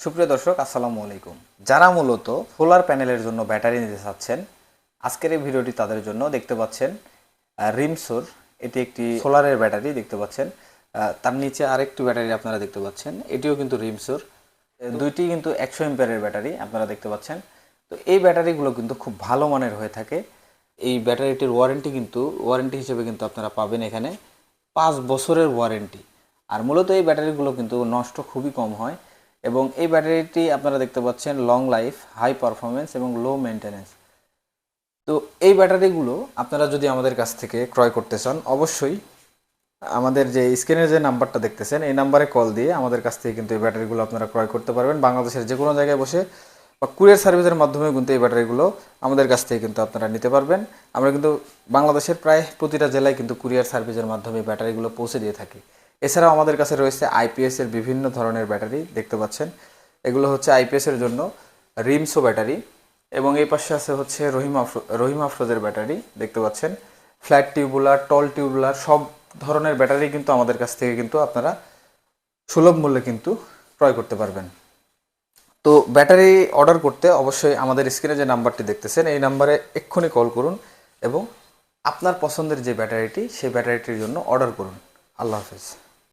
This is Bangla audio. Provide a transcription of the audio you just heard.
সুপ্রিয় দর্শক, আসসালামু আলাইকুম। যারা মূলত সোলার প্যানেলের জন্য ব্যাটারি নিতে চাচ্ছেন, আজকের এই ভিডিওটি তাদের জন্য। দেখতে পাচ্ছেন রিমসোর, এটি একটি সোলারের ব্যাটারি দেখতে পাচ্ছেন। তার নিচে আরেকটি ব্যাটারি আপনারা দেখতে পাচ্ছেন, এটিও কিন্তু রিমসোর। দুইটি কিন্তু 100 এম্পিয়ারের ব্যাটারি আপনারা দেখতে পাচ্ছেন। তো এই ব্যাটারিগুলো কিন্তু খুব ভালো মানের হয়ে থাকে। এই ব্যাটারিটির ওয়ারেন্টি হিসেবে কিন্তু আপনারা পাবেন এখানে 5 বছরের ওয়ারেন্টি। আর মূলত এই ব্যাটারিগুলো কিন্তু নষ্ট খুবই কম হয়, এবং এই ব্যাটারিটি আপনারা দেখতে পাচ্ছেন লং লাইফ, হাই পারফরমেন্স এবং লো মেনটেন্যান্স। তো এই ব্যাটারিগুলো আপনারা যদি আমাদের কাছ থেকে ক্রয় করতে চান, অবশ্যই আমাদের যে স্ক্রিনের যে নাম্বারটা দেখতেছেন এই নাম্বারে কল দিয়ে আমাদের কাছ থেকে কিন্তু এই ব্যাটারিগুলো আপনারা ক্রয় করতে পারবেন। বাংলাদেশের যে কোনো জায়গায় বসে বা কুরিয়ার সার্ভিসের মাধ্যমে কিন্তু এই ব্যাটারিগুলো আমাদের কাছ থেকে কিন্তু আপনারা নিতে পারবেন। আমরা কিন্তু বাংলাদেশের প্রায় প্রতিটা জেলায় কিন্তু কুরিয়ার সার্ভিসের মাধ্যমে ব্যাটারিগুলো পৌঁছে দিয়ে থাকি। এছাড়াও আমাদের কাছে রয়েছে আইপিএস এর বিভিন্ন ধরনের ব্যাটারি দেখতে পাচ্ছেন। এগুলো হচ্ছে আইপিএস এর জন্য রিমসো ব্যাটারি, এবং এই পাশে আছে হচ্ছে রহিম আফরোজের ব্যাটারি দেখতে পাচ্ছেন। ফ্ল্যাট টিউবুলার, টল টিউবুলার সব ধরনের ব্যাটারি কিন্তু আমাদের কাছ থেকে কিন্তু আপনারা সুলভ মূল্যে কিন্তু ক্রয় করতে পারবেন। তো ব্যাটারি অর্ডার করতে অবশ্যই আমাদের স্ক্রিনে যে নাম্বারটি দেখতেছেন এই নাম্বারে এক্ষুনি কল করুন এবং আপনার পছন্দের যে ব্যাটারিটি সেই ব্যাটারিটির জন্য অর্ডার করুন। আল্লাহ হাফেজ।